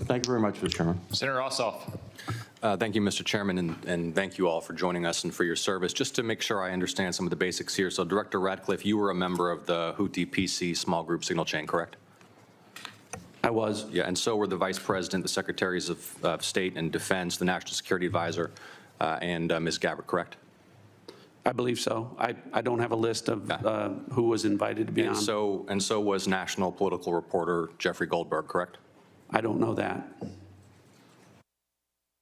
Thank you very much, Mr. Chairman. Senator Ossoff. Thank you, Mr. Chairman, and thank you all for joining us and for your service. Just to make sure I understand some of the basics here. So, Director Ratcliffe, you were a member of the Houthi PC small group signal chain, correct? I was. Yeah, and so were the Vice President, the Secretaries of State and Defense, the National Security Advisor, and Ms. Gabbard, correct? I believe so. I don't have a list of who was invited to be on. And so was national political reporter Jeffrey Goldberg, correct? I don't know that.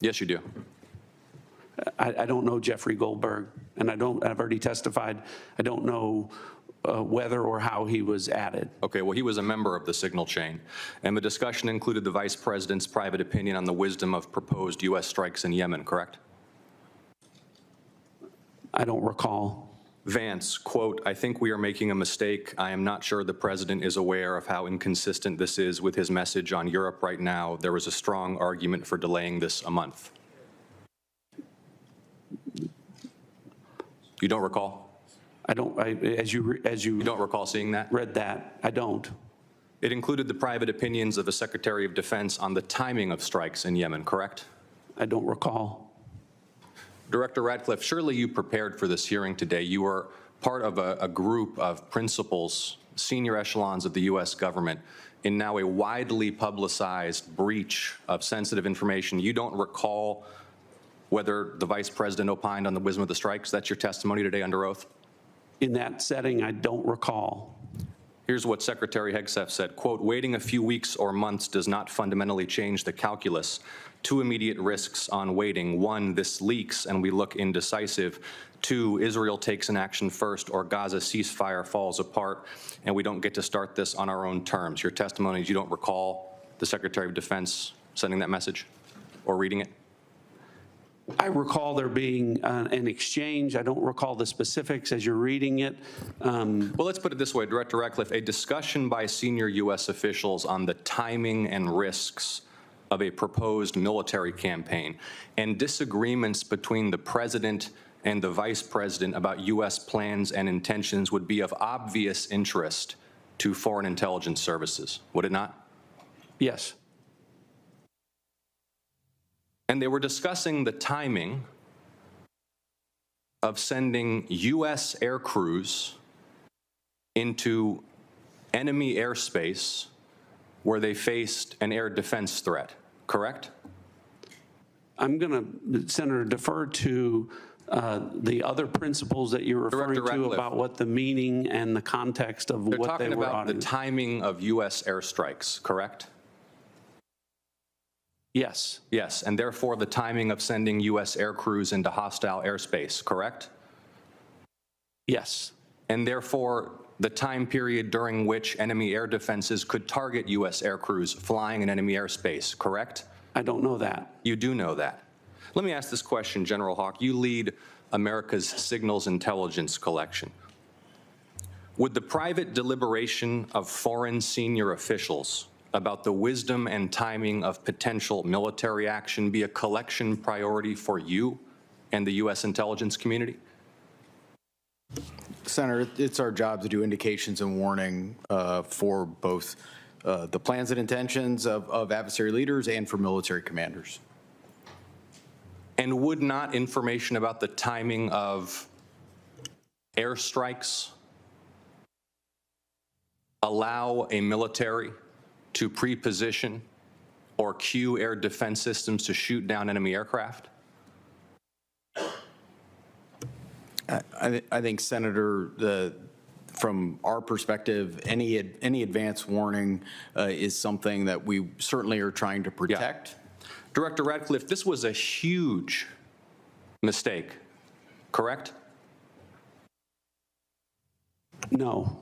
Yes, you do. I don't know Jeffrey Goldberg, and I've already testified. I don't know whether or how he was added. Okay, well, he was a member of the signal chain, and the discussion included the Vice President's private opinion on the wisdom of proposed U.S. strikes in Yemen, correct? I don't recall. Vance, quote, "I think we are making a mistake. I am not sure the President is aware of how inconsistent this is with his message on Europe right now. There was a strong argument for delaying this a month." You don't recall? I don't. As you You don't recall seeing that? read that, I don't. It included the private opinions of the Secretary of Defense on the timing of strikes in Yemen, correct? I don't recall. Director Ratcliffe, surely you prepared for this hearing today. You were part of a group of principals, senior echelons of the U.S. government, in now a widely publicized breach of sensitive information. You don't recall whether the Vice President opined on the wisdom of the strikes? That's your testimony today under oath? In that setting, I don't recall. Here's what Secretary Hegseth said, quote, "Waiting a few weeks or months does not fundamentally change the calculus. Two immediate risks on waiting. One, this leaks and we look indecisive. Two, Israel takes an action first or Gaza ceasefire falls apart and we don't get to start this on our own terms." Your testimony is you don't recall the Secretary of Defense sending that message or reading it? I recall there being an exchange. I don't recall the specifics as you're reading it. Well, let's put it this way, Director Ratcliffe, a discussion by senior U.S. officials on the timing and risks of a proposed military campaign and disagreements between the President and the Vice President about U.S. plans and intentions would be of obvious interest to foreign intelligence services, would it not? Yes. And they were discussing the timing of sending U.S. air crews into enemy airspace where they faced an air defense threat, correct? I'm going to, Senator, defer to the other principles that you're referring to about what the meaning and the context of They're what they talking were about auditing. the timing of U.S. airstrikes, correct? Yes. Yes, and therefore the timing of sending U.S. air crews into hostile airspace, correct? Yes. And therefore the time period during which enemy air defenses could target U.S. air crews flying in enemy airspace, correct? I don't know that. You do know that. Let me ask this question, General Hawk. You lead America's signals intelligence collection. Would the private deliberation of foreign senior officials about the wisdom and timing of potential military action be a collection priority for you and the U.S. intelligence community? Senator, it's our job to do indications and warning for both the plans and intentions of adversary leaders and for military commanders. And would not information about the timing of airstrikes allow a military to pre-position or cue air defense systems to shoot down enemy aircraft? I think, Senator, from our perspective, any advance warning is something that we certainly are trying to protect. Yeah. Director Ratcliffe, this was a huge mistake, correct? No.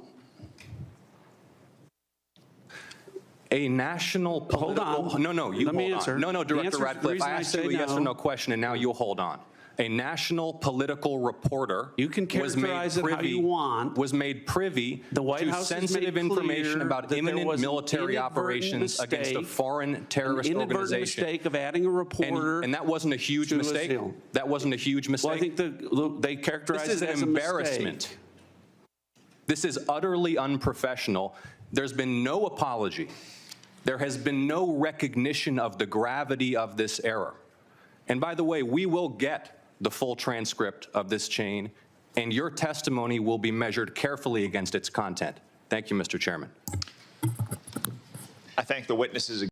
A national political... Hold on. No, you Let me hold answer. on. No, Director Ratcliffe, I asked you a yes or no question, and now you hold on. A national political reporter You can characterize it how you want. was made privy The White to House has sensitive made clear information about that there imminent was an military inadvertent operations against a mistake, foreign terrorist An inadvertent organization. mistake of adding a reporter. And that wasn't a huge to a mistake? seal. That wasn't a huge mistake? Well, I think they characterize This is it an as a embarrassment. mistake. This is utterly unprofessional. There's been no apology There has been no recognition of the gravity of this error. And by the way, we will get the full transcript of this chain, and your testimony will be measured carefully against its content. Thank you, Mr. Chairman. I thank the witnesses.